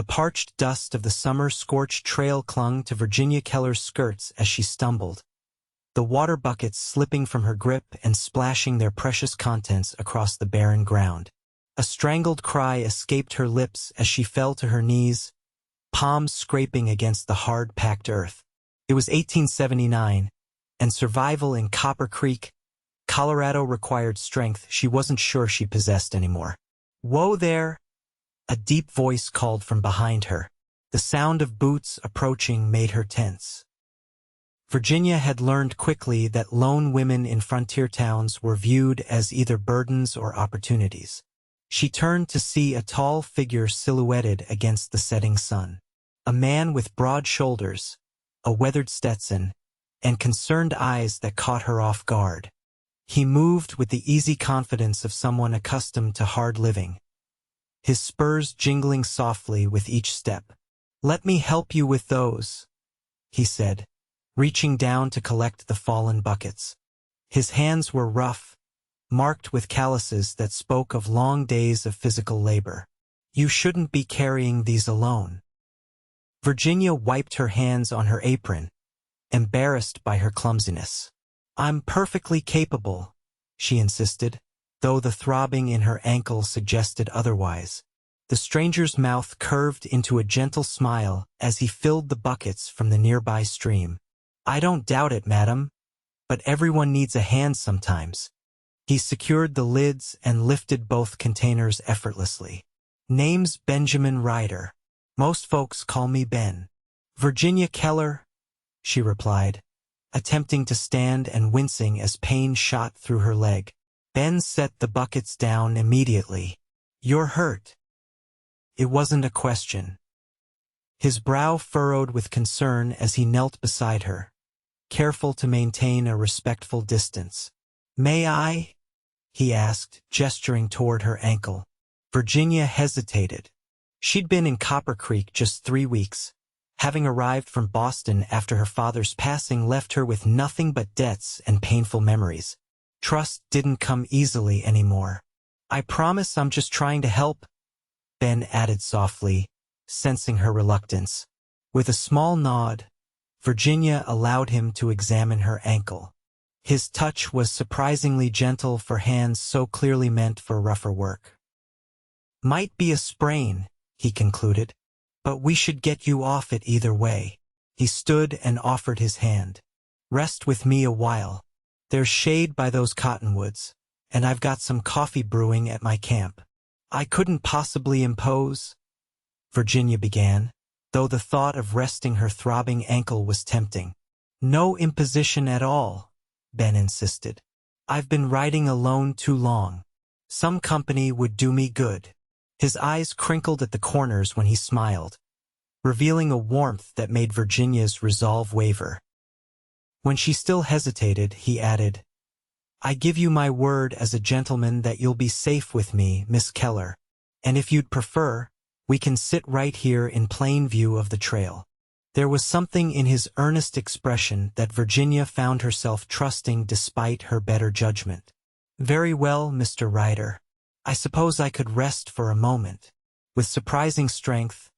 The parched dust of the summer-scorched trail clung to Virginia Keller's skirts as she stumbled, the water buckets slipping from her grip and splashing their precious contents across the barren ground. A strangled cry escaped her lips as she fell to her knees, palms scraping against the hard-packed earth. It was 1879, and survival in Copper Creek, Colorado required strength she wasn't sure she possessed anymore. "Whoa there!" A deep voice called from behind her. The sound of boots approaching made her tense. Virginia had learned quickly that lone women in frontier towns were viewed as either burdens or opportunities. She turned to see a tall figure silhouetted against the setting sun. A man with broad shoulders, a weathered Stetson, and concerned eyes that caught her off guard. He moved with the easy confidence of someone accustomed to hard living, his spurs jingling softly with each step. "Let me help you with those," he said, reaching down to collect the fallen buckets. His hands were rough, marked with calluses that spoke of long days of physical labor. "You shouldn't be carrying these alone." Virginia wiped her hands on her apron, embarrassed by her clumsiness. "I'm perfectly capable," she insisted, though the throbbing in her ankle suggested otherwise. The stranger's mouth curved into a gentle smile as he filled the buckets from the nearby stream. "I don't doubt it, madam, but everyone needs a hand sometimes." He secured the lids and lifted both containers effortlessly. "Name's Benjamin Ryder. Most folks call me Ben." "Virginia Keller," she replied, attempting to stand and wincing as pain shot through her leg. Ben set the buckets down immediately. "You're hurt." It wasn't a question. His brow furrowed with concern as he knelt beside her, careful to maintain a respectful distance. "May I?" he asked, gesturing toward her ankle. Virginia hesitated. She'd been in Copper Creek just 3 weeks. Having arrived from Boston after her father's passing left her with nothing but debts and painful memories. Trust didn't come easily anymore. "I promise I'm just trying to help," Ben added softly, sensing her reluctance. With a small nod, Virginia allowed him to examine her ankle. His touch was surprisingly gentle for hands so clearly meant for rougher work. "Might be a sprain," he concluded, "but we should get you off it either way." He stood and offered his hand. "Rest with me a while. There's shade by those cottonwoods, and I've got some coffee brewing at my camp." "I couldn't possibly impose," Virginia began, though the thought of resting her throbbing ankle was tempting. "No imposition at all," Ben insisted. "I've been riding alone too long. Some company would do me good." His eyes crinkled at the corners when he smiled, revealing a warmth that made Virginia's resolve waver. When she still hesitated, he added, "I give you my word as a gentleman that you'll be safe with me, Miss Keller, and if you'd prefer, we can sit right here in plain view of the trail." There was something in his earnest expression that Virginia found herself trusting despite her better judgment. "Very well, Mr. Ryder. I suppose I could rest for a moment." With surprising strength,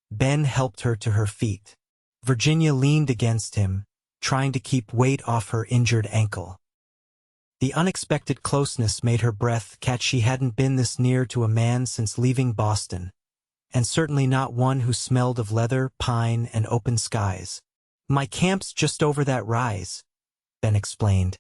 Ben helped her to her feet. Virginia leaned against him, trying to keep weight off her injured ankle. The unexpected closeness made her breath catch. She hadn't been this near to a man since leaving Boston, and certainly not one who smelled of leather, pine, and open skies. "My camp's just over that rise," Ben explained,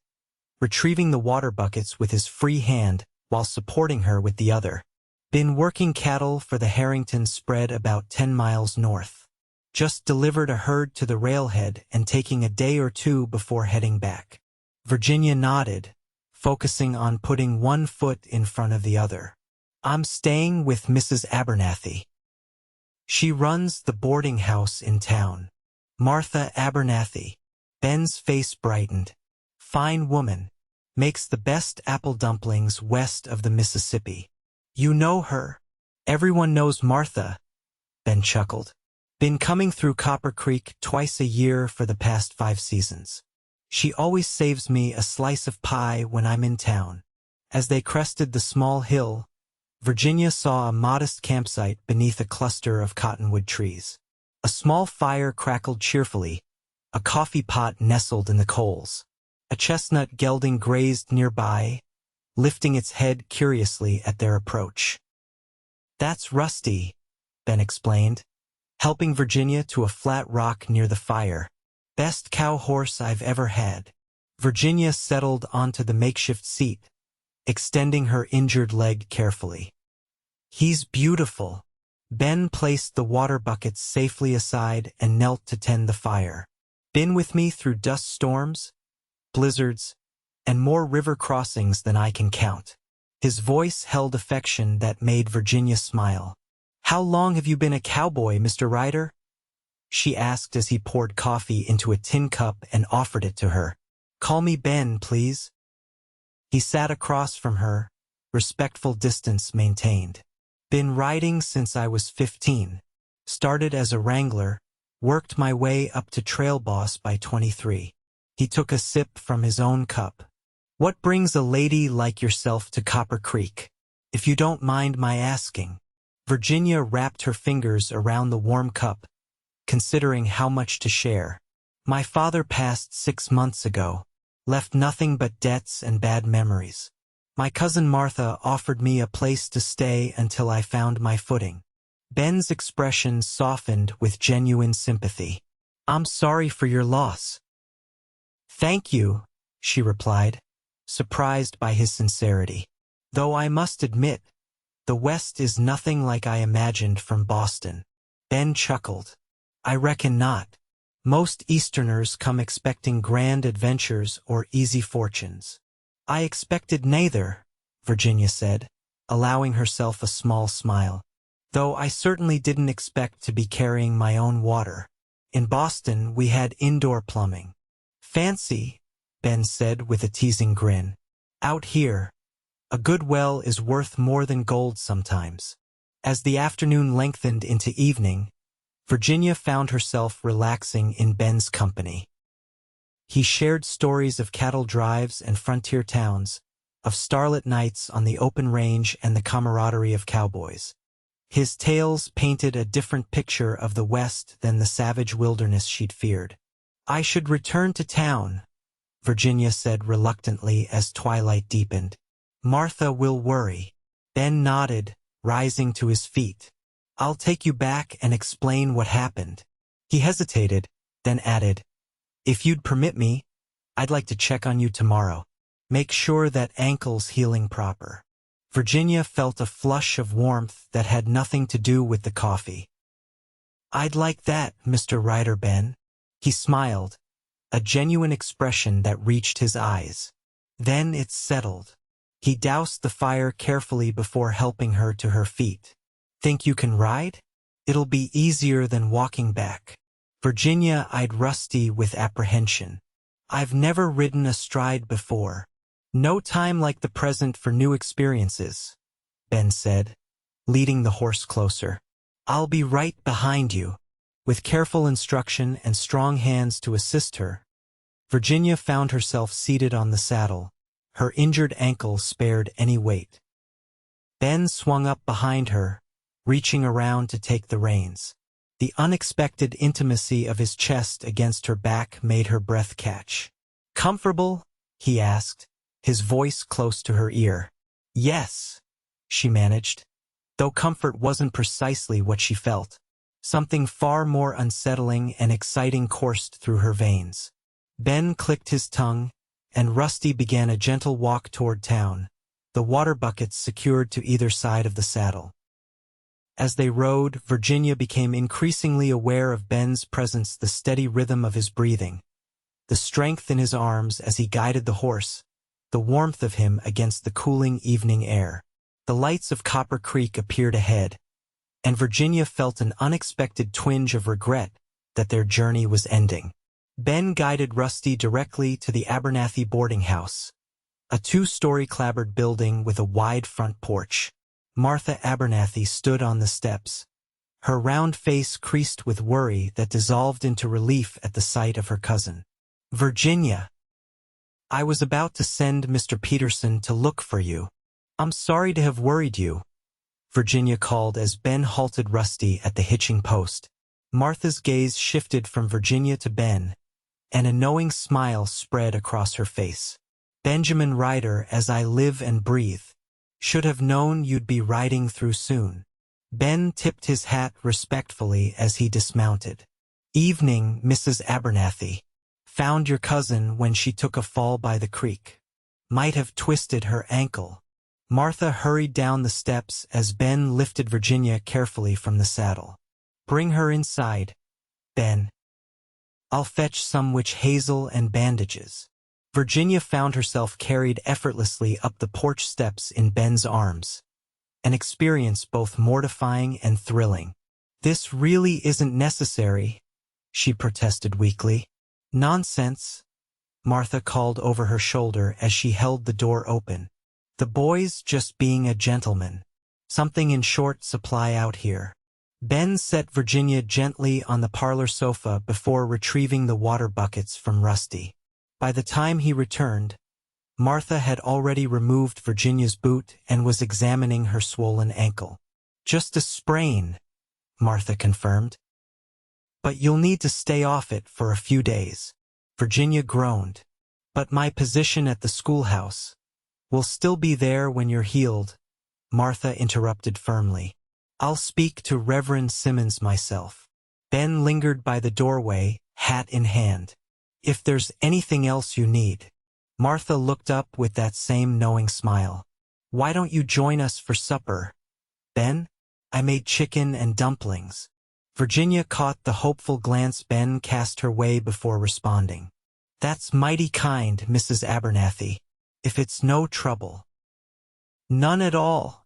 retrieving the water buckets with his free hand while supporting her with the other. "Been working cattle for the Harrington spread about 10 miles north. Just delivered a herd to the railhead and taking a day or two before heading back." Virginia nodded, focusing on putting one foot in front of the other. "I'm staying with Mrs. Abernathy. She runs the boarding house in town." "Martha Abernathy." Ben's face brightened. "Fine woman. Makes the best apple dumplings west of the Mississippi." "You know her?" "Everyone knows Martha," Ben chuckled. "Been coming through Copper Creek twice a year for the past 5 seasons. She always saves me a slice of pie when I'm in town." As they crested the small hill, Virginia saw a modest campsite beneath a cluster of cottonwood trees. A small fire crackled cheerfully, a coffee pot nestled in the coals. A chestnut gelding grazed nearby, lifting its head curiously at their approach. "That's Rusty," Ben explained, helping Virginia to a flat rock near the fire. "Best cow horse I've ever had." Virginia settled onto the makeshift seat, extending her injured leg carefully. "He's beautiful." Ben placed the water buckets safely aside and knelt to tend the fire. "Been with me through dust storms, blizzards, and more river crossings than I can count." His voice held affection that made Virginia smile. "How long have you been a cowboy, Mr. Ryder?" she asked as he poured coffee into a tin cup and offered it to her. "Call me Ben, please." He sat across from her, respectful distance maintained. "Been riding since I was 15. Started as a wrangler, worked my way up to trail boss by 23. He took a sip from his own cup. "What brings a lady like yourself to Copper Creek, if you don't mind my asking?" Virginia wrapped her fingers around the warm cup, considering how much to share. "My father passed 6 months ago, left nothing but debts and bad memories. My cousin Martha offered me a place to stay until I found my footing." Ben's expression softened with genuine sympathy. "I'm sorry for your loss." "Thank you," she replied, surprised by his sincerity. "Though I must admit, the West is nothing like I imagined from Boston." Ben chuckled. "I reckon not. Most Easterners come expecting grand adventures or easy fortunes." "I expected neither," Virginia said, allowing herself a small smile. "Though I certainly didn't expect to be carrying my own water. In Boston, we had indoor plumbing." "Fancy," Ben said with a teasing grin. "Out here, a good well is worth more than gold sometimes." As the afternoon lengthened into evening, Virginia found herself relaxing in Ben's company. He shared stories of cattle drives and frontier towns, of starlit nights on the open range and the camaraderie of cowboys. His tales painted a different picture of the West than the savage wilderness she'd feared. "I should return to town," Virginia said reluctantly as twilight deepened. "Martha will worry." Ben nodded, rising to his feet. "I'll take you back and explain what happened." He hesitated, then added, "If you'd permit me, I'd like to check on you tomorrow. Make sure that ankle's healing proper." Virginia felt a flush of warmth that had nothing to do with the coffee. "I'd like that, Mr. Ryder, Ben." He smiled, a genuine expression that reached his eyes. Then it settled. He doused the fire carefully before helping her to her feet. "Think you can ride? It'll be easier than walking back." Virginia eyed Rusty with apprehension. "I've never ridden astride before." "No time like the present for new experiences," Ben said, leading the horse closer. "I'll be right behind you." With careful instruction and strong hands to assist her, Virginia found herself seated on the saddle, her injured ankle spared any weight. Ben swung up behind her, reaching around to take the reins. The unexpected intimacy of his chest against her back made her breath catch. "Comfortable?" he asked, his voice close to her ear. "Yes," she managed, though comfort wasn't precisely what she felt. Something far more unsettling and exciting coursed through her veins. Ben clicked his tongue, and Rusty began a gentle walk toward town, the water buckets secured to either side of the saddle. As they rode, Virginia became increasingly aware of Ben's presence, the steady rhythm of his breathing, the strength in his arms as he guided the horse, the warmth of him against the cooling evening air. The lights of Copper Creek appeared ahead, and Virginia felt an unexpected twinge of regret that their journey was ending. Ben guided Rusty directly to the Abernathy boarding house, a 2-story clapboard building with a wide front porch. Martha Abernathy stood on the steps, her round face creased with worry that dissolved into relief at the sight of her cousin. "Virginia, I was about to send Mr. Peterson to look for you. I'm sorry to have worried you," Virginia called as Ben halted Rusty at the hitching post. Martha's gaze shifted from Virginia to Ben, and a knowing smile spread across her face. Benjamin Ryder, as I live and breathe. Should have known you'd be riding through soon. Ben tipped his hat respectfully as he dismounted. Evening, Mrs. Abernathy. Found your cousin when she took a fall by the creek. Might have twisted her ankle. Martha hurried down the steps as Ben lifted Virginia carefully from the saddle. Bring her inside, Ben. I'll fetch some witch hazel and bandages. Virginia found herself carried effortlessly up the porch steps in Ben's arms, an experience both mortifying and thrilling. This really isn't necessary, she protested weakly. Nonsense, Martha called over her shoulder as she held the door open. The boy's just being a gentleman. Something in short supply out here. Ben set Virginia gently on the parlor sofa before retrieving the water buckets from Rusty. By the time he returned, Martha had already removed Virginia's boot and was examining her swollen ankle. Just a sprain, Martha confirmed. But you'll need to stay off it for a few days. Virginia groaned. But my position at the schoolhouse will still be there when you're healed, Martha interrupted firmly. I'll speak to Reverend Simmons myself. Ben lingered by the doorway, hat in hand. If there's anything else you need. Martha looked up with that same knowing smile. Why don't you join us for supper, Ben? I made chicken and dumplings. Virginia caught the hopeful glance Ben cast her way before responding. That's mighty kind, Mrs. Abernathy. If it's no trouble. None at all,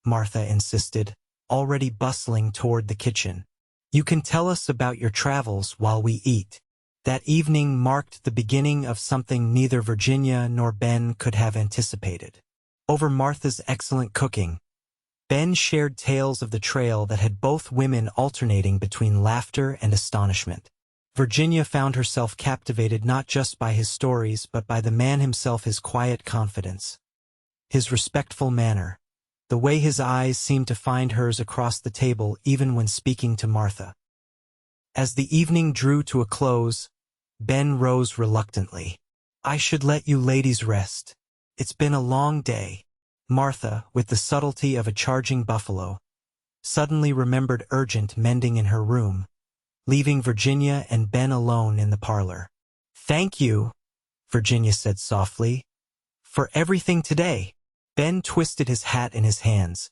Martha insisted, already bustling toward the kitchen. You can tell us about your travels while we eat. That evening marked the beginning of something neither Virginia nor Ben could have anticipated. Over Martha's excellent cooking, Ben shared tales of the trail that had both women alternating between laughter and astonishment. Virginia found herself captivated not just by his stories but by the man himself, his quiet confidence, his respectful manner, the way his eyes seemed to find hers across the table even when speaking to Martha. As the evening drew to a close, Ben rose reluctantly. I should let you ladies rest. It's been a long day. Martha, with the subtlety of a charging buffalo, suddenly remembered urgent mending in her room, leaving Virginia and Ben alone in the parlor. Thank you, Virginia said softly, for everything today. Ben twisted his hat in his hands,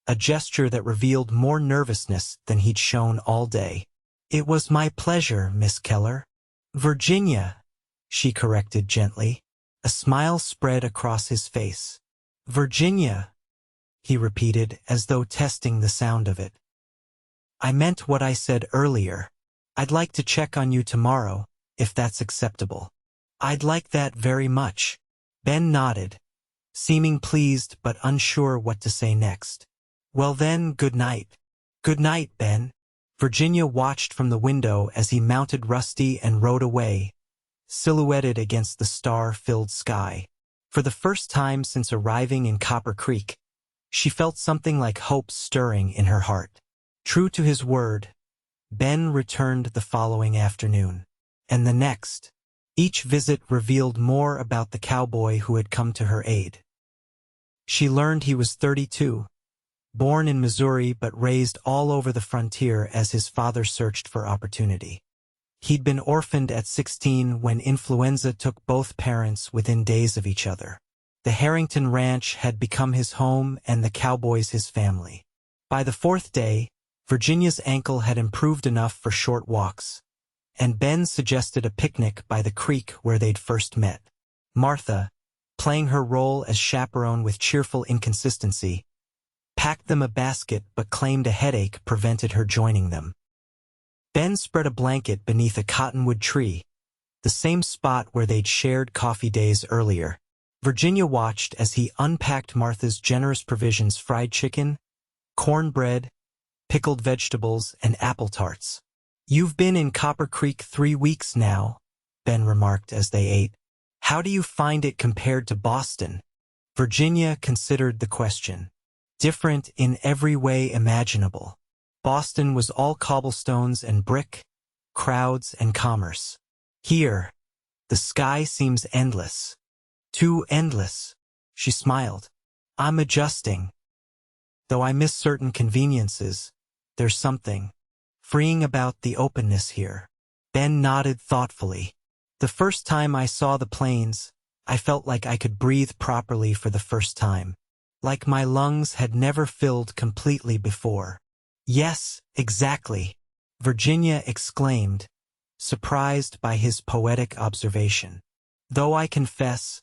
a gesture that revealed more nervousness than he'd shown all day. It was my pleasure, Miss Keller. Virginia, she corrected gently. A smile spread across his face. Virginia, he repeated as though testing the sound of it. I meant what I said earlier. I'd like to check on you tomorrow, if that's acceptable. I'd like that very much. Ben nodded, seeming pleased but unsure what to say next. Well then, good night. Good night, Ben. Virginia watched from the window as he mounted Rusty and rode away, silhouetted against the star-filled sky. For the first time since arriving in Copper Creek, she felt something like hope stirring in her heart. True to his word, Ben returned the following afternoon, and the next. Each visit revealed more about the cowboy who had come to her aid. She learned he was 32, born in Missouri but raised all over the frontier as his father searched for opportunity. He'd been orphaned at 16 when influenza took both parents within days of each other. The Harrington Ranch had become his home and the cowboys his family. By the fourth day, Virginia's ankle had improved enough for short walks, and Ben suggested a picnic by the creek where they'd first met. Martha, playing her role as chaperone with cheerful inconsistency, packed them a basket but claimed a headache prevented her joining them. Ben spread a blanket beneath a cottonwood tree, the same spot where they'd shared coffee days earlier. Virginia watched as he unpacked Martha's generous provisions: fried chicken, cornbread, pickled vegetables, and apple tarts. You've been in Copper Creek 3 weeks now, Ben remarked as they ate. How do you find it compared to Boston? Virginia considered the question. different in every way imaginable. Boston was all cobblestones and brick, crowds and commerce. Here, the sky seems endless. Too endless. She smiled. I'm adjusting. Though I miss certain conveniences, there's something freeing about the openness here. Ben nodded thoughtfully. The first time I saw the plains, I felt like I could breathe properly for the first time. Like my lungs had never filled completely before. Yes, exactly, Virginia exclaimed, surprised by his poetic observation. Though I confess,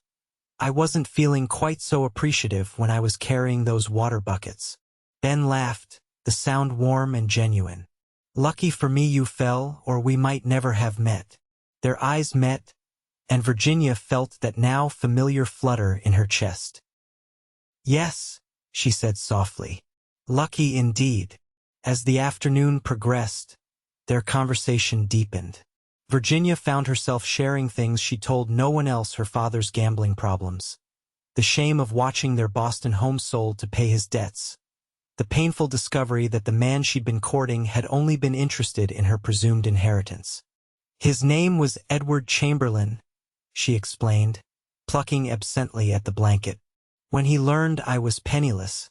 I wasn't feeling quite so appreciative when I was carrying those water buckets. Ben laughed, the sound warm and genuine. Lucky for me you fell, or we might never have met. Their eyes met, and Virginia felt that now familiar flutter in her chest. Yes, she said softly. Lucky indeed. As the afternoon progressed, their conversation deepened. Virginia found herself sharing things she told no one else: her father's gambling problems, the shame of watching their Boston home sold to pay his debts, the painful discovery that the man she'd been courting had only been interested in her presumed inheritance. His name was Edward Chamberlain, she explained, plucking absently at the blanket. When he learned I was penniless,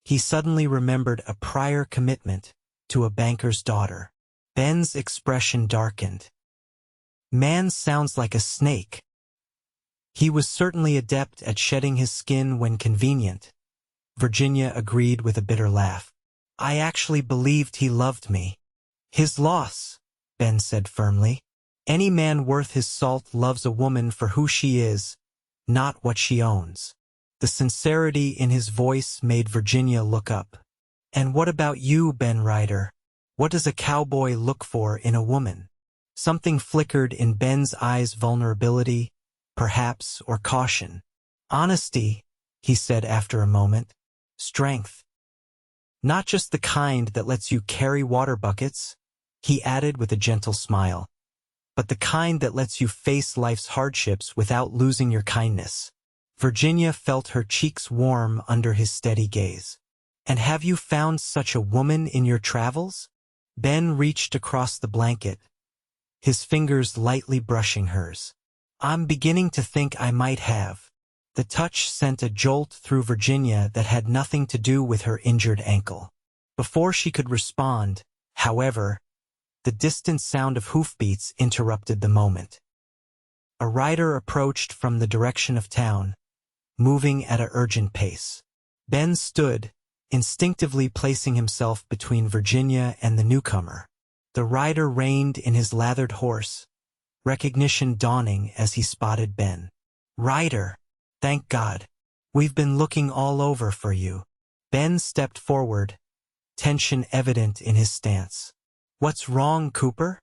he suddenly remembered a prior commitment to a banker's daughter. Ben's expression darkened. Man sounds like a snake. He was certainly adept at shedding his skin when convenient, Virginia agreed with a bitter laugh. I actually believed he loved me. His loss, Ben said firmly. Any man worth his salt loves a woman for who she is, not what she owns. The sincerity in his voice made Virginia look up. And what about you, Ben Ryder? What does a cowboy look for in a woman? Something flickered in Ben's eyes: vulnerability, perhaps, or caution. Honesty, he said after a moment. Strength. Not just the kind that lets you carry water buckets, he added with a gentle smile, but the kind that lets you face life's hardships without losing your kindness. Virginia felt her cheeks warm under his steady gaze. And have you found such a woman in your travels? Ben reached across the blanket, his fingers lightly brushing hers. I'm beginning to think I might have. The touch sent a jolt through Virginia that had nothing to do with her injured ankle. Before she could respond, however, the distant sound of hoofbeats interrupted the moment. A rider approached from the direction of town, moving at an urgent pace. Ben stood, instinctively placing himself between Virginia and the newcomer. The rider reined in his lathered horse, recognition dawning as he spotted Ben. Ryder, thank God. We've been looking all over for you. Ben stepped forward, tension evident in his stance. What's wrong, Cooper?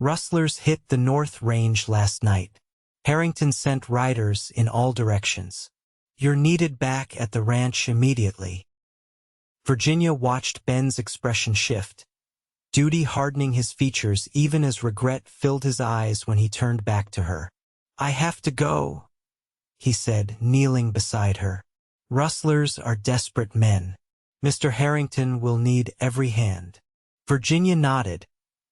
Rustlers hit the North Range last night. Harrington sent riders in all directions. You're needed back at the ranch immediately. Virginia watched Ben's expression shift, duty hardening his features even as regret filled his eyes when he turned back to her. I have to go, he said, kneeling beside her. Rustlers are desperate men. Mr. Harrington will need every hand. Virginia nodded,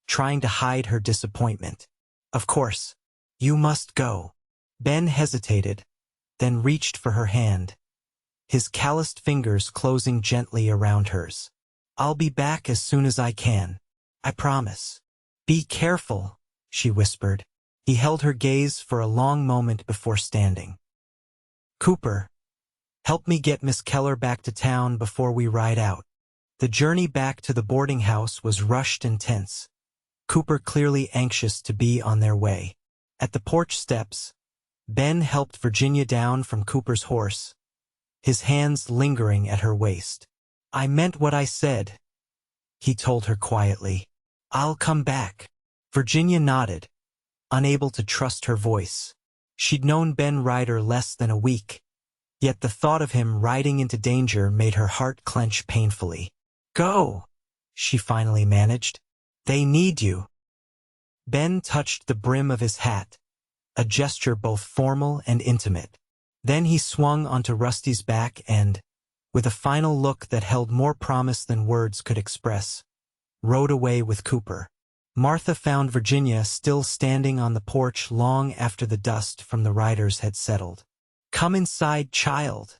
trying to hide her disappointment. Of course, you must go. Ben hesitated, then reached for her hand, his calloused fingers closing gently around hers. I'll be back as soon as I can. I promise. Be careful, she whispered. He held her gaze for a long moment before standing. Cooper, help me get Miss Keller back to town before we ride out. The journey back to the boarding house was rushed and tense, Cooper clearly anxious to be on their way. At the porch steps, Ben helped Virginia down from Cooper's horse, his hands lingering at her waist. I meant what I said, he told her quietly. I'll come back. Virginia nodded, unable to trust her voice. She'd known Ben Ryder less than a week, yet the thought of him riding into danger made her heart clench painfully. Go, she finally managed. They need you. Ben touched the brim of his hat, a gesture both formal and intimate. Then he swung onto Rusty's back and, with a final look that held more promise than words could express, rode away with Cooper. Martha found Virginia still standing on the porch long after the dust from the Ryders had settled. "Come inside, child,"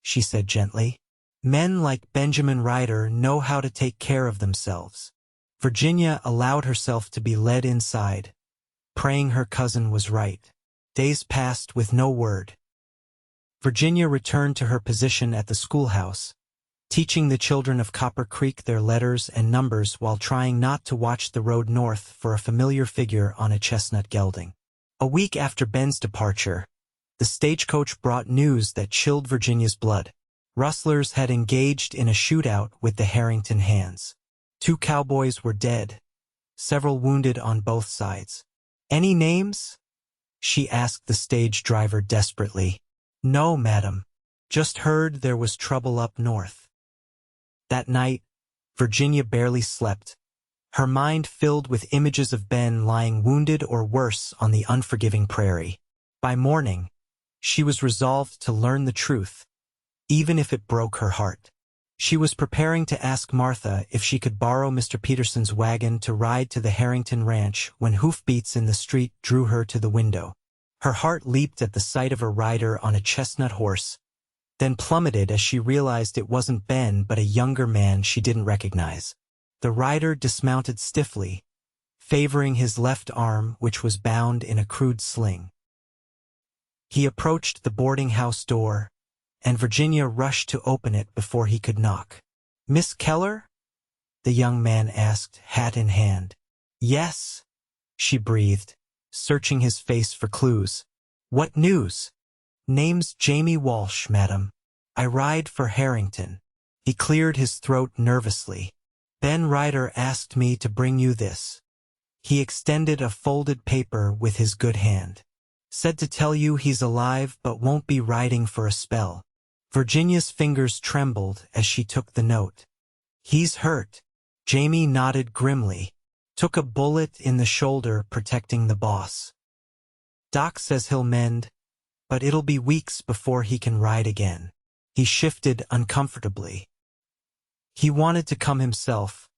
she said gently. "Men like Benjamin Ryder know how to take care of themselves." Virginia allowed herself to be led inside, praying her cousin was right. Days passed with no word. Virginia returned to her position at the schoolhouse, teaching the children of Copper Creek their letters and numbers while trying not to watch the road north for a familiar figure on a chestnut gelding. A week after Ben's departure, the stagecoach brought news that chilled Virginia's blood. Rustlers had engaged in a shootout with the Harrington hands. 2 cowboys were dead, several wounded on both sides. "Any names?" she asked the stage driver desperately. "No, madam. Just heard there was trouble up north." That night, Virginia barely slept, her mind filled with images of Ben lying wounded or worse on the unforgiving prairie. By morning, she was resolved to learn the truth, even if it broke her heart. She was preparing to ask Martha if she could borrow Mr. Peterson's wagon to ride to the Harrington ranch when hoofbeats in the street drew her to the window. Her heart leaped at the sight of a rider on a chestnut horse, then plummeted as she realized it wasn't Ben but a younger man she didn't recognize. The rider dismounted stiffly, favoring his left arm, which was bound in a crude sling. He approached the boarding house door, and Virginia rushed to open it before he could knock. "Miss Keller?" the young man asked, hat in hand. "Yes," she breathed, searching his face for clues. "What news?" "Name's Jamie Walsh, madam. I ride for Harrington." He cleared his throat nervously. "Ben Ryder asked me to bring you this." He extended a folded paper with his good hand. "Said to tell you he's alive but won't be riding for a spell." Virginia's fingers trembled as she took the note. "He's hurt." Jamie nodded grimly. "Took a bullet in the shoulder protecting the boss. Doc says he'll mend, but it'll be weeks before he can ride again." He shifted uncomfortably. He wanted to come himself,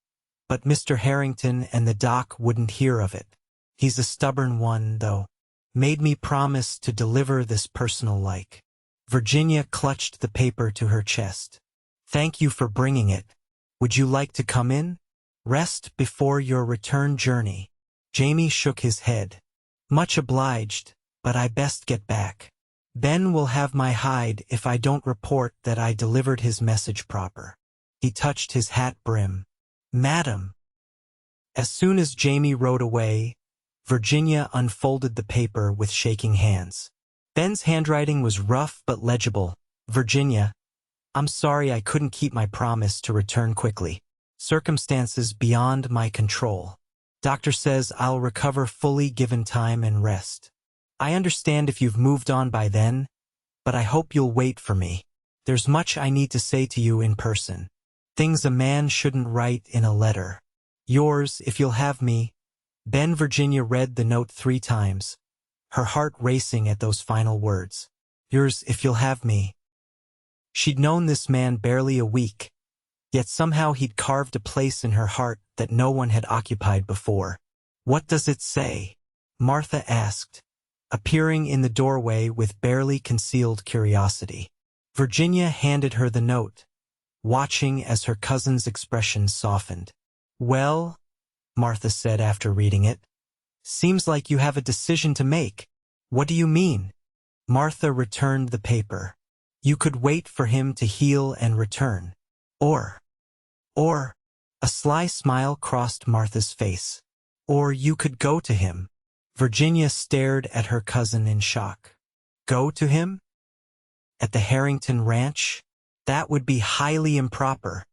but Mr. Harrington and the doc wouldn't hear of it. "He's a stubborn one, though. Made me promise to deliver this personal-like." Virginia clutched the paper to her chest. "Thank you for bringing it. Would you like to come in? Rest before your return journey." Jamie shook his head. "Much obliged, but I best get back. Ben will have my hide if I don't report that I delivered his message proper." He touched his hat brim. "Madam." As soon as Jamie rode away, Virginia unfolded the paper with shaking hands. Ben's handwriting was rough but legible. "Virginia, I'm sorry I couldn't keep my promise to return quickly. Circumstances beyond my control. Doctor says I'll recover fully given time and rest. I understand if you've moved on by then, but I hope you'll wait for me. There's much I need to say to you in person. Things a man shouldn't write in a letter. Yours, if you'll have me." Ben. Virginia read the note 3 times, her heart racing at those final words. "Yours, if you'll have me." She'd known this man barely a week, yet somehow he'd carved a place in her heart that no one had occupied before. "What does it say?" Martha asked, appearing in the doorway with barely concealed curiosity. Virginia handed her the note, watching as her cousin's expression softened. "Well," Martha said after reading it, "seems like you have a decision to make." "What do you mean?" Martha returned the paper. "You could wait for him to heal and return. Or, a sly smile crossed Martha's face. "Or you could go to him." Virginia stared at her cousin in shock. "Go to him? At the Harrington ranch? That would be highly improper."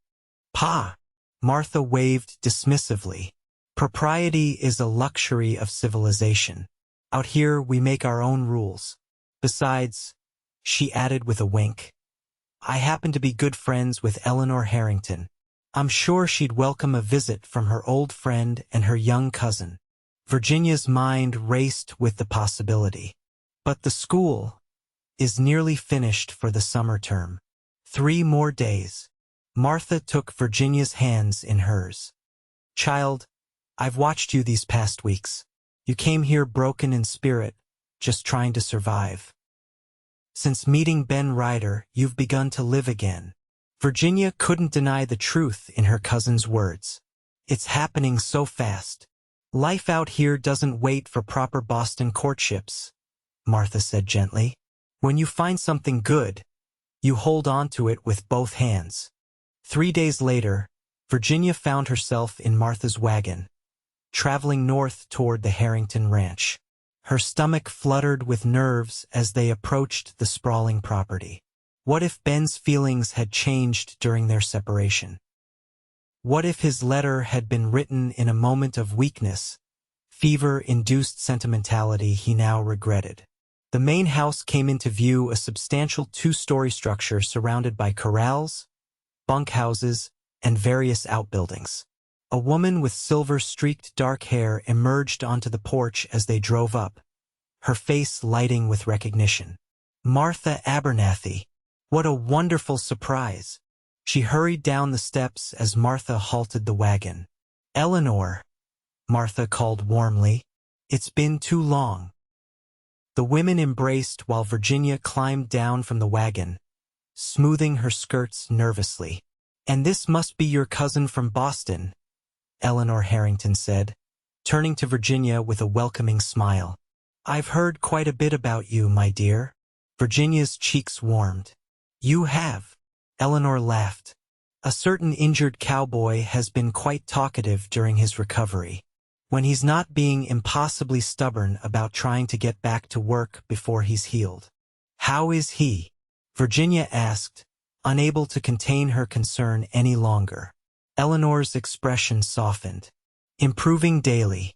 "Pa!" Martha waved dismissively. "Propriety is a luxury of civilization. Out here we make our own rules. Besides," she added with a wink, "I happen to be good friends with Eleanor Harrington. I'm sure she'd welcome a visit from her old friend and her young cousin." Virginia's mind raced with the possibility. "But the school is nearly finished for the summer term. 3 more days. Martha took Virginia's hands in hers. Child, I've watched you these past weeks. You came here broken in spirit, just trying to survive. Since meeting Ben Ryder, you've begun to live again. Virginia couldn't deny the truth in her cousin's words. It's happening so fast. Life out here doesn't wait for proper Boston courtships, Martha said gently. When you find something good, you hold on to it with both hands. 3 days later, Virginia found herself in Martha's wagon, traveling north toward the Harrington Ranch. Her stomach fluttered with nerves as they approached the sprawling property. What if Ben's feelings had changed during their separation? What if his letter had been written in a moment of weakness, fever-induced sentimentality he now regretted? The main house came into view, a substantial 2-story structure surrounded by corrals, bunkhouses, and various outbuildings. A woman with silver-streaked dark hair emerged onto the porch as they drove up, her face lighting with recognition. Martha Abernathy! What a wonderful surprise! She hurried down the steps as Martha halted the wagon. Eleanor, Martha called warmly. It's been too long. The women embraced while Virginia climbed down from the wagon, smoothing her skirts nervously. And this must be your cousin from Boston, Eleanor Harrington said, turning to Virginia with a welcoming smile. I've heard quite a bit about you, my dear. Virginia's cheeks warmed. You have? Eleanor laughed. A certain injured cowboy has been quite talkative during his recovery, when he's not being impossibly stubborn about trying to get back to work before he's healed. How is he? Virginia asked, unable to contain her concern any longer. Eleanor's expression softened. Improving daily.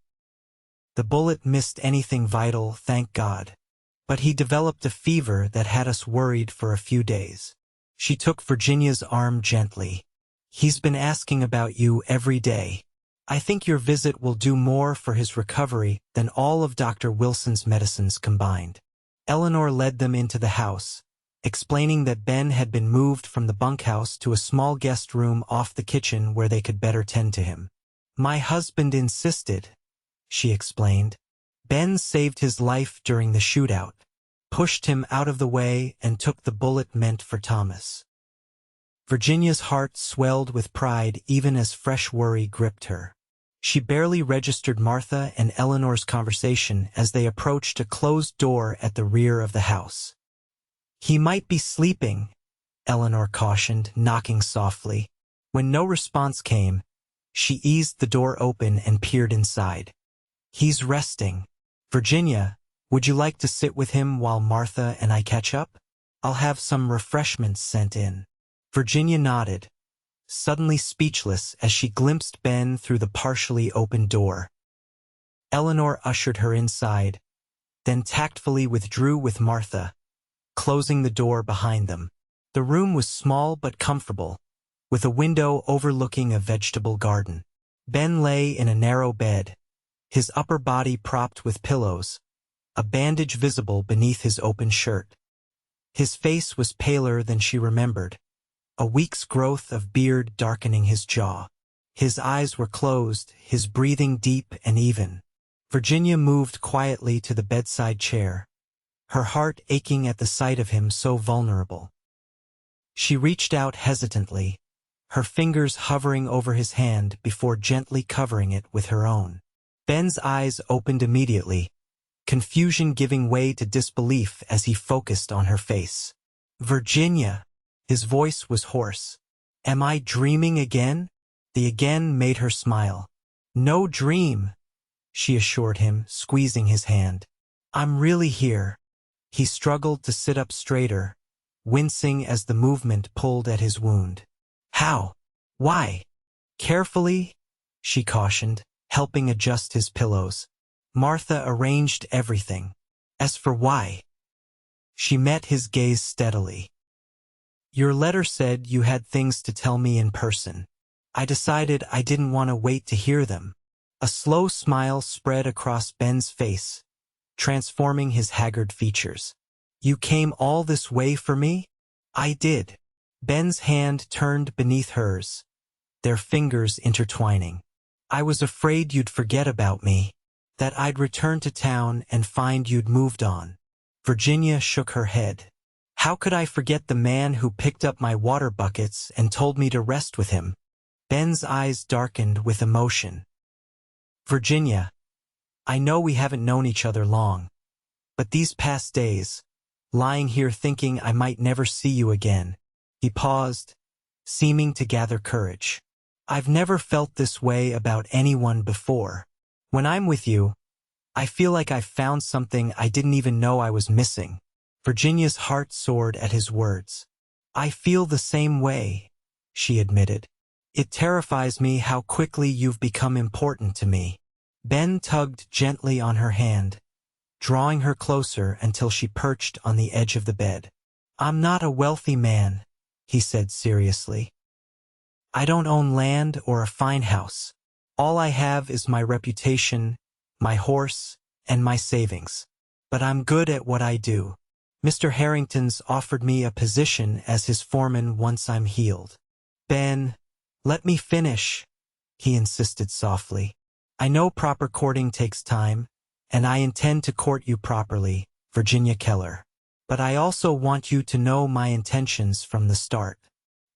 The bullet missed anything vital, thank God. But he developed a fever that had us worried for a few days. She took Virginia's arm gently. He's been asking about you every day. I think your visit will do more for his recovery than all of Dr. Wilson's medicines combined. Eleanor led them into the house, explaining that Ben had been moved from the bunkhouse to a small guest room off the kitchen where they could better tend to him. My husband insisted, she explained. Ben saved his life during the shootout, pushed him out of the way, and took the bullet meant for Thomas. Virginia's heart swelled with pride even as fresh worry gripped her. She barely registered Martha and Eleanor's conversation as they approached a closed door at the rear of the house. He might be sleeping, Eleanor cautioned, knocking softly. When no response came, she eased the door open and peered inside. He's resting. Virginia, would you like to sit with him while Martha and I catch up? I'll have some refreshments sent in. Virginia nodded, suddenly speechless as she glimpsed Ben through the partially open door. Eleanor ushered her inside, then tactfully withdrew with Martha, closing the door behind them. The room was small but comfortable, with a window overlooking a vegetable garden. Ben lay in a narrow bed, his upper body propped with pillows, a bandage visible beneath his open shirt. His face was paler than she remembered, a week's growth of beard darkening his jaw. His eyes were closed, his breathing deep and even. Virginia moved quietly to the bedside chair, her heart aching at the sight of him so vulnerable. She reached out hesitantly, her fingers hovering over his hand before gently covering it with her own. Ben's eyes opened immediately, confusion giving way to disbelief as he focused on her face. Virginia! His voice was hoarse. Am I dreaming again? The again made her smile. No dream, she assured him, squeezing his hand. I'm really here. He struggled to sit up straighter, wincing as the movement pulled at his wound. How? Why? Carefully, she cautioned, helping adjust his pillows. Martha arranged everything. As for why? She met his gaze steadily. Your letter said you had things to tell me in person. I decided I didn't want to wait to hear them. A slow smile spread across Ben's face, transforming his haggard features. You came all this way for me? I did. Ben's hand turned beneath hers, their fingers intertwining. I was afraid you'd forget about me, that I'd return to town and find you'd moved on. Virginia shook her head. How could I forget the man who picked up my water buckets and told me to rest with him? Ben's eyes darkened with emotion. Virginia, I know we haven't known each other long, but these past days, lying here thinking I might never see you again. He paused, seeming to gather courage. I've never felt this way about anyone before. When I'm with you, I feel like I've found something I didn't even know I was missing. Virginia's heart soared at his words. I feel the same way, she admitted. It terrifies me how quickly you've become important to me. Ben tugged gently on her hand, drawing her closer until she perched on the edge of the bed. I'm not a wealthy man, he said seriously. I don't own land or a fine house. All I have is my reputation, my horse, and my savings. But I'm good at what I do. Mr. Harrington's offered me a position as his foreman once I'm healed. Ben, let me finish, he insisted softly. I know proper courting takes time, and I intend to court you properly, Virginia Keller. But I also want you to know my intentions from the start.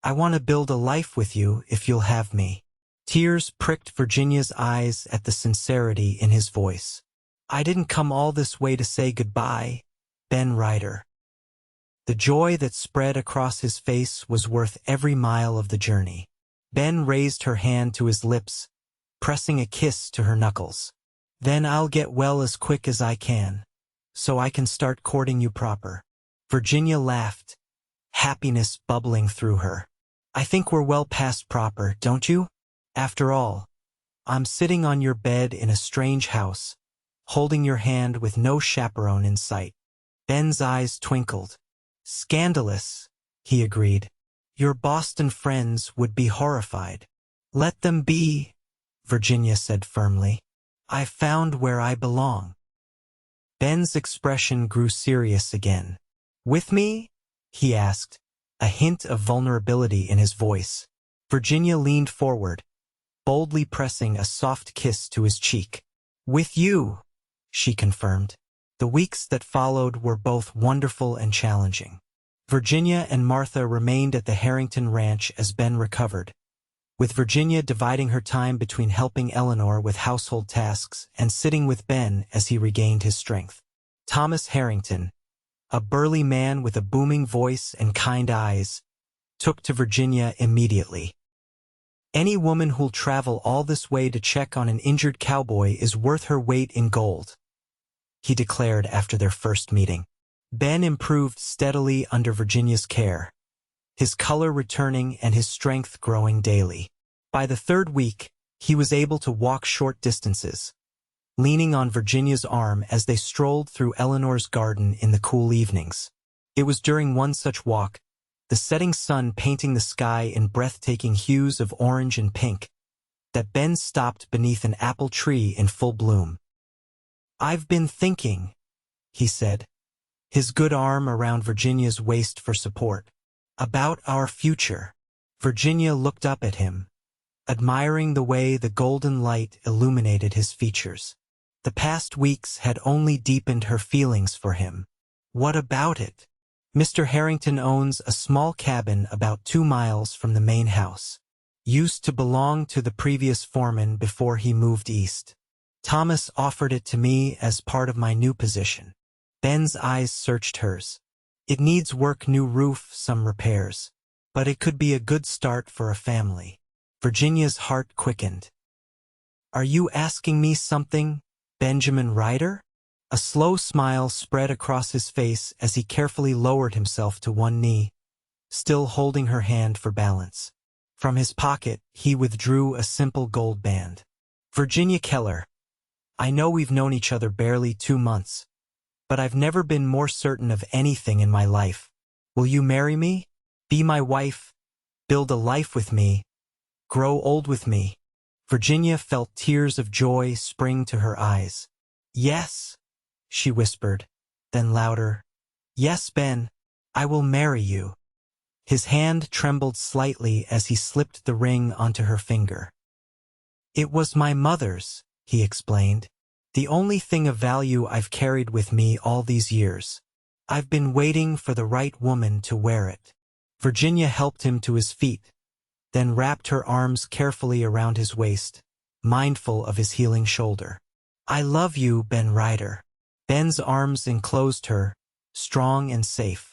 I want to build a life with you if you'll have me. Tears pricked Virginia's eyes at the sincerity in his voice. I didn't come all this way to say goodbye, Ben Ryder. The joy that spread across his face was worth every mile of the journey. Ben raised her hand to his lips, pressing a kiss to her knuckles. Then I'll get well as quick as I can, so I can start courting you proper. Virginia laughed, happiness bubbling through her. I think we're well past proper, don't you? After all, I'm sitting on your bed in a strange house, holding your hand with no chaperone in sight. Ben's eyes twinkled. Scandalous, he agreed. Your Boston friends would be horrified. Let them be, Virginia said firmly. I've found where I belong. Ben's expression grew serious again. With me? He asked, a hint of vulnerability in his voice. Virginia leaned forward, boldly pressing a soft kiss to his cheek. With you, she confirmed. The weeks that followed were both wonderful and challenging. Virginia and Martha remained at the Harrington Ranch as Ben recovered, with Virginia dividing her time between helping Eleanor with household tasks and sitting with Ben as he regained his strength. Thomas Harrington, a burly man with a booming voice and kind eyes, took to Virginia immediately. Any woman who'll travel all this way to check on an injured cowboy is worth her weight in gold, he declared after their first meeting. Ben improved steadily under Virginia's care, his color returning and his strength growing daily. By the third week, he was able to walk short distances, leaning on Virginia's arm as they strolled through Eleanor's garden in the cool evenings. It was during one such walk, the setting sun painting the sky in breathtaking hues of orange and pink, that Ben stopped beneath an apple tree in full bloom. I've been thinking, he said, his good arm around Virginia's waist for support, about our future. Virginia looked up at him, admiring the way the golden light illuminated his features. The past weeks had only deepened her feelings for him. What about it? Mr. Harrington owns a small cabin about 2 miles from the main house. Used to belong to the previous foreman before he moved east. Thomas offered it to me as part of my new position. Ben's eyes searched hers. It needs work, new roof, some repairs. But it could be a good start for a family. Virginia's heart quickened. Are you asking me something, Benjamin Ryder? A slow smile spread across his face as he carefully lowered himself to one knee, still holding her hand for balance. From his pocket, he withdrew a simple gold band. Virginia Keller, I know we've known each other barely 2 months, but I've never been more certain of anything in my life. Will you marry me? Be my wife? Build a life with me? Grow old with me? Virginia felt tears of joy spring to her eyes. Yes, she whispered, then louder. Yes, Ben, I will marry you. His hand trembled slightly as he slipped the ring onto her finger. "It was my mother's," he explained. "The only thing of value I've carried with me all these years. I've been waiting for the right woman to wear it." Virginia helped him to his feet, then wrapped her arms carefully around his waist, mindful of his healing shoulder. "I love you, Ben Ryder." Ben's arms enclosed her, strong and safe.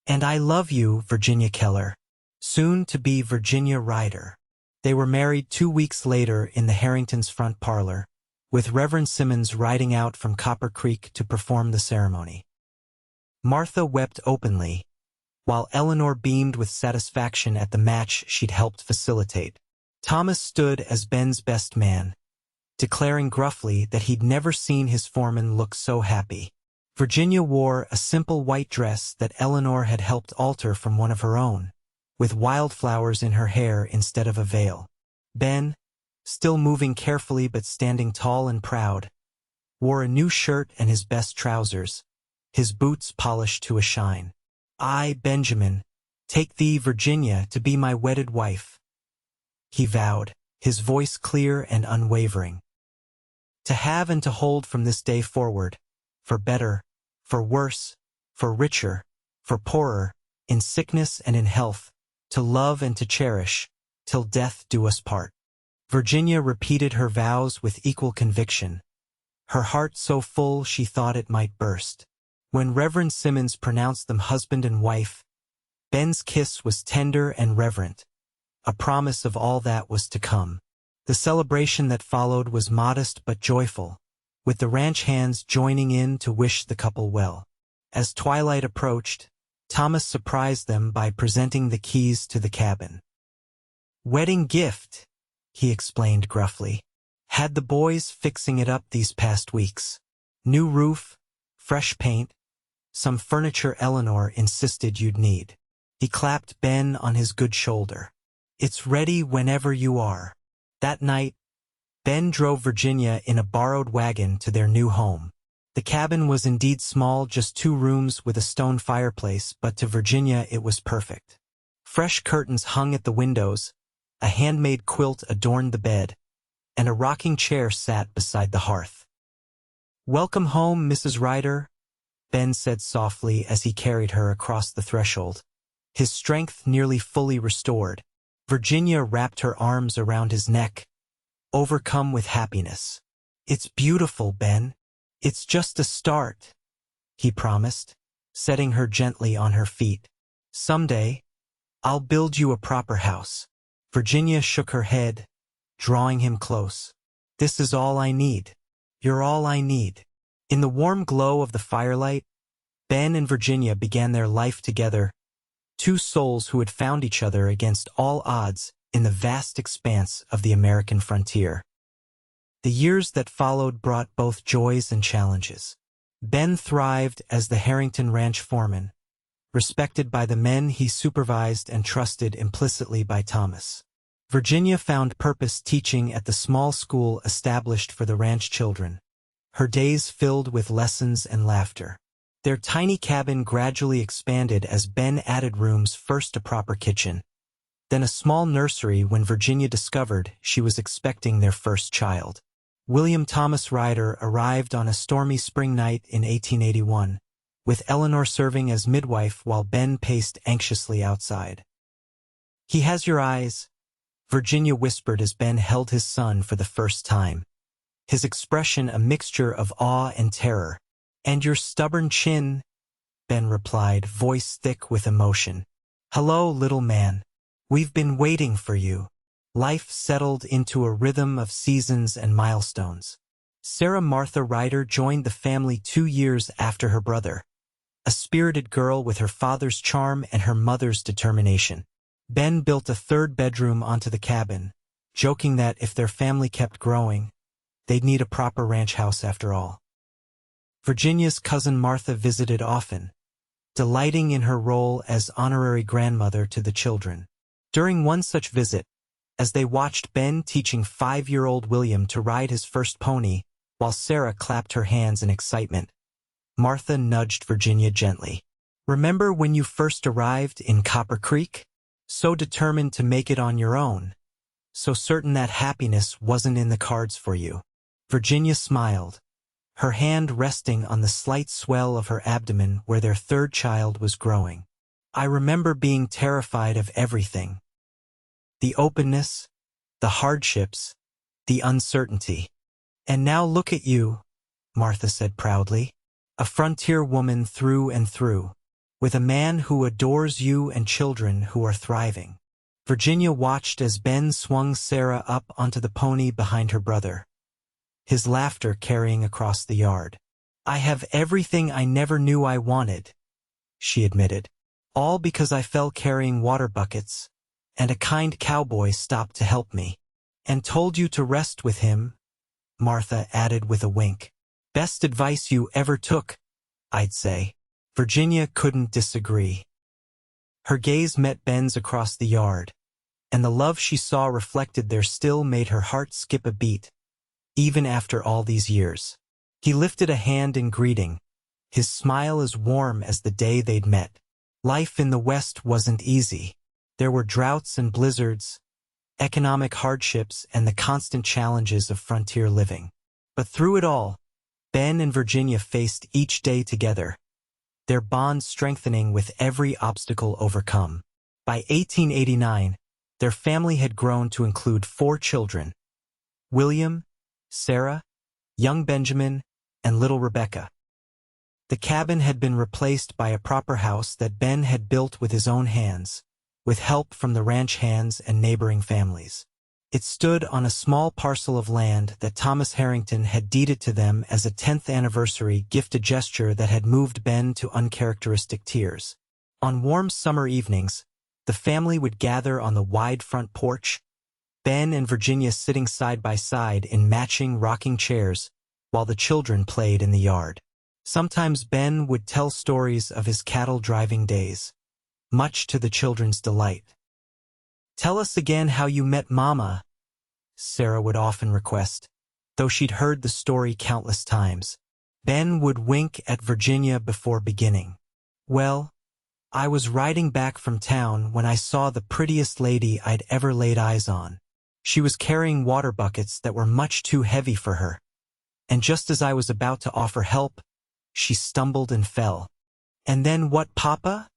"And I love you, Virginia Keller," soon to be Virginia Ryder. They were married 2 weeks later in the Harringtons' front parlor, with Reverend Simmons riding out from Copper Creek to perform the ceremony. Martha wept openly, while Eleanor beamed with satisfaction at the match she'd helped facilitate. Thomas stood as Ben's best man, declaring gruffly that he'd never seen his foreman look so happy. Virginia wore a simple white dress that Eleanor had helped alter from one of her own, with wildflowers in her hair instead of a veil. Ben, still moving carefully but standing tall and proud, wore a new shirt and his best trousers, his boots polished to a shine. "I, Benjamin, take thee, Virginia, to be my wedded wife," he vowed, his voice clear and unwavering. "To have and to hold from this day forward, for better, for worse, for richer, for poorer, in sickness and in health, to love and to cherish, till death do us part." Virginia repeated her vows with equal conviction, her heart so full she thought it might burst. When Reverend Simmons pronounced them husband and wife, Ben's kiss was tender and reverent, a promise of all that was to come. The celebration that followed was modest but joyful, with the ranch hands joining in to wish the couple well. As twilight approached, Thomas surprised them by presenting the keys to the cabin. "Wedding gift," he explained gruffly. "Had the boys fixing it up these past weeks. New roof, fresh paint, some furniture Eleanor insisted you'd need." He clapped Ben on his good shoulder. "It's ready whenever you are." That night, Ben drove Virginia in a borrowed wagon to their new home. The cabin was indeed small, just 2 rooms with a stone fireplace, but to Virginia it was perfect. Fresh curtains hung at the windows, a handmade quilt adorned the bed, and a rocking chair sat beside the hearth. "Welcome home, Mrs. Ryder," Ben said softly as he carried her across the threshold, his strength nearly fully restored. Virginia wrapped her arms around his neck, overcome with happiness. "It's beautiful, Ben. It's just a start," he promised, setting her gently on her feet. "Someday, I'll build you a proper house." Virginia shook her head, drawing him close. "This is all I need. You're all I need." In the warm glow of the firelight, Ben and Virginia began their life together, 2 souls who had found each other against all odds in the vast expanse of the American frontier. The years that followed brought both joys and challenges. Ben thrived as the Harrington Ranch foreman, respected by the men he supervised and trusted implicitly by Thomas. Virginia found purpose teaching at the small school established for the ranch children, her days filled with lessons and laughter. Their tiny cabin gradually expanded as Ben added rooms, first a proper kitchen, then a small nursery when Virginia discovered she was expecting their first child. William Thomas Ryder arrived on a stormy spring night in 1881, with Eleanor serving as midwife while Ben paced anxiously outside. "He has your eyes," Virginia whispered as Ben held his son for the first time, his expression a mixture of awe and terror. "And your stubborn chin," Ben replied, voice thick with emotion. "Hello, little man. We've been waiting for you." Life settled into a rhythm of seasons and milestones. Sarah Martha Ryder joined the family 2 years after her brother, a spirited girl with her father's charm and her mother's determination. Ben built a 3rd bedroom onto the cabin, joking that if their family kept growing, they'd need a proper ranch house after all. Virginia's cousin Martha visited often, delighting in her role as honorary grandmother to the children. During one such visit, as they watched Ben teaching 5-year-old William to ride his first pony, while Sarah clapped her hands in excitement, Martha nudged Virginia gently. Remember when you first arrived in Copper Creek? So determined to make it on your own. So certain that happiness wasn't in the cards for you. Virginia smiled, her hand resting on the slight swell of her abdomen where their third child was growing. I remember being terrified of everything. The openness, the hardships, the uncertainty. And now look at you, Martha said proudly, a frontier woman through and through, with a man who adores you and children who are thriving. Virginia watched as Ben swung Sarah up onto the pony behind her brother, his laughter carrying across the yard. I have everything I never knew I wanted, she admitted, all because I fell carrying water buckets, and a kind cowboy stopped to help me. And told you to rest with him, Martha added with a wink. Best advice you ever took, I'd say. Virginia couldn't disagree. Her gaze met Ben's across the yard, and the love she saw reflected there still made her heart skip a beat, even after all these years. He lifted a hand in greeting, his smile as warm as the day they'd met. Life in the West wasn't easy. There were droughts and blizzards, economic hardships, and the constant challenges of frontier living. But through it all, Ben and Virginia faced each day together, their bond strengthening with every obstacle overcome. By 1889, their family had grown to include 4 children: William, Sarah, young Benjamin, and little Rebecca. The cabin had been replaced by a proper house that Ben had built with his own hands, with help from the ranch hands and neighboring families. It stood on a small parcel of land that Thomas Harrington had deeded to them as a 10th anniversary gift, a gesture that had moved Ben to uncharacteristic tears. On warm summer evenings, the family would gather on the wide front porch, Ben and Virginia sitting side by side in matching rocking chairs, while the children played in the yard. Sometimes Ben would tell stories of his cattle driving days, much to the children's delight. Tell us again how you met Mama, Sarah would often request, though she'd heard the story countless times. Ben would wink at Virginia before beginning. Well, I was riding back from town when I saw the prettiest lady I'd ever laid eyes on. She was carrying water buckets that were much too heavy for her, and just as I was about to offer help, she stumbled and fell. And then what, Papa?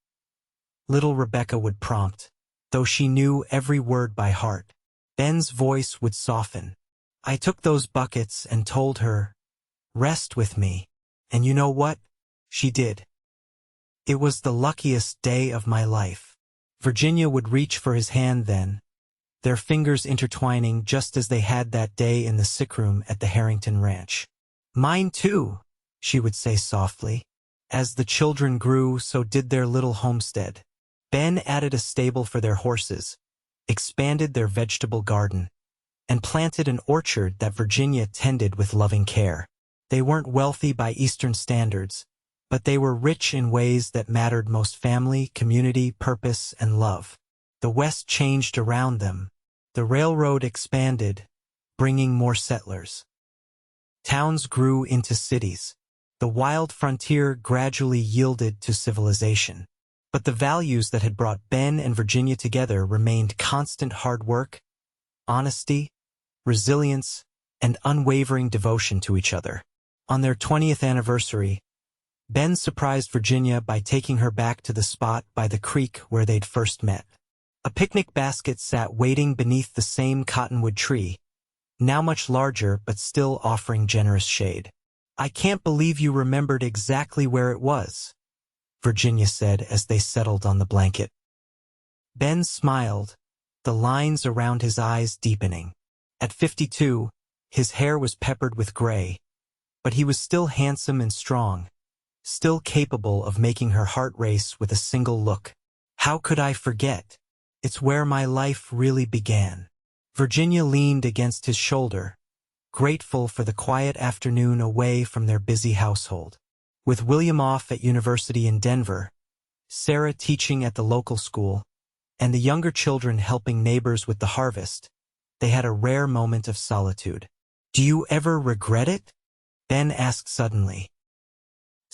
Little Rebecca would prompt, though she knew every word by heart. Ben's voice would soften. I took those buckets and told her, rest with me. And you know what? She did. It was the luckiest day of my life. Virginia would reach for his hand then, their fingers intertwining just as they had that day in the sickroom at the Harrington Ranch. Mine too, she would say softly. As the children grew, so did their little homestead. Ben added a stable for their horses, expanded their vegetable garden, and planted an orchard that Virginia tended with loving care. They weren't wealthy by Eastern standards, but they were rich in ways that mattered most: family, community, purpose, and love. The West changed around them. The railroad expanded, bringing more settlers. Towns grew into cities. The wild frontier gradually yielded to civilization. But the values that had brought Ben and Virginia together remained: constant hard work, honesty, resilience, and unwavering devotion to each other. On their 20th anniversary, Ben surprised Virginia by taking her back to the spot by the creek where they'd first met. A picnic basket sat waiting beneath the same cottonwood tree, now much larger but still offering generous shade. I can't believe you remembered exactly where it was, Virginia said as they settled on the blanket. Ben smiled, the lines around his eyes deepening. At 52, his hair was peppered with gray, but he was still handsome and strong, still capable of making her heart race with a single look. How could I forget? It's where my life really began. Virginia leaned against his shoulder, grateful for the quiet afternoon away from their busy household. With William off at university in Denver, Sarah teaching at the local school, and the younger children helping neighbors with the harvest, they had a rare moment of solitude. Do you ever regret it? Ben asked suddenly.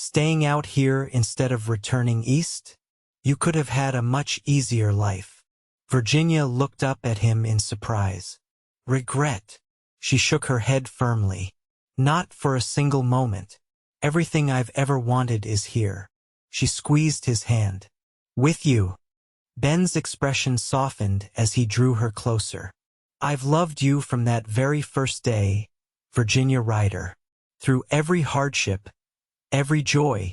Staying out here instead of returning east? You could have had a much easier life. Virginia looked up at him in surprise. Regret. She shook her head firmly. Not for a single moment. Everything I've ever wanted is here. She squeezed his hand. With you. Ben's expression softened as he drew her closer. I've loved you from that very first day, Virginia Ryder. Through every hardship, every joy,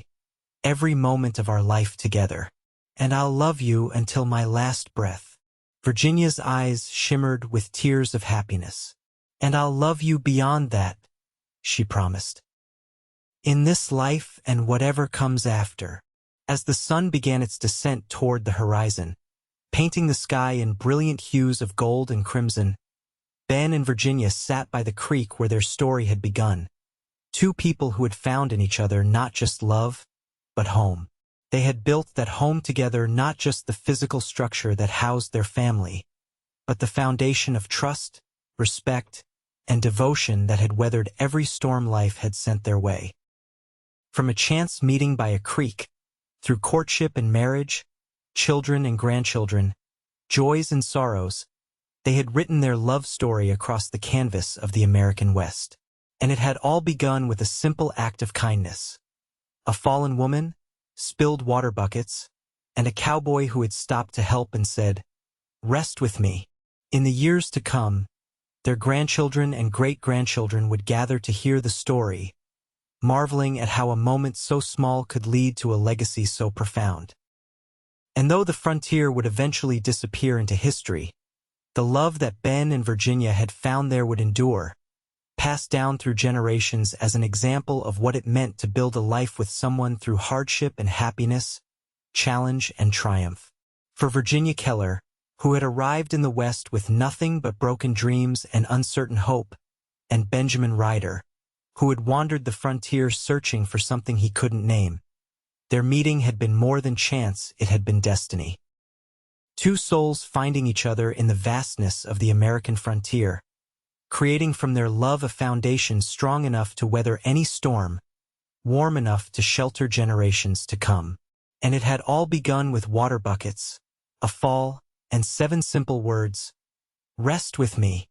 every moment of our life together. And I'll love you until my last breath. Virginia's eyes shimmered with tears of happiness. And I'll love you beyond that, she promised. In this life and whatever comes after. As the sun began its descent toward the horizon, painting the sky in brilliant hues of gold and crimson, Ben and Virginia sat by the creek where their story had begun. Two people who had found in each other not just love, but home. They had built that home together, not just the physical structure that housed their family, but the foundation of trust, respect, and devotion that had weathered every storm life had sent their way. From a chance meeting by a creek, through courtship and marriage, children and grandchildren, joys and sorrows, they had written their love story across the canvas of the American West. And it had all begun with a simple act of kindness. A fallen woman, spilled water buckets, and a cowboy who had stopped to help and said, "Rest with me." In the years to come, their grandchildren and great-grandchildren would gather to hear the story, marveling at how a moment so small could lead to a legacy so profound. And though the frontier would eventually disappear into history, the love that Ben and Virginia had found there would endure, passed down through generations as an example of what it meant to build a life with someone through hardship and happiness, challenge and triumph. For Virginia Keller, who had arrived in the West with nothing but broken dreams and uncertain hope, and Benjamin Ryder, who had wandered the frontier searching for something he couldn't name, their meeting had been more than chance, it had been destiny. Two souls finding each other in the vastness of the American frontier, creating from their love a foundation strong enough to weather any storm, warm enough to shelter generations to come. And it had all begun with water buckets, a fall, and 7 simple words: "Rest with me."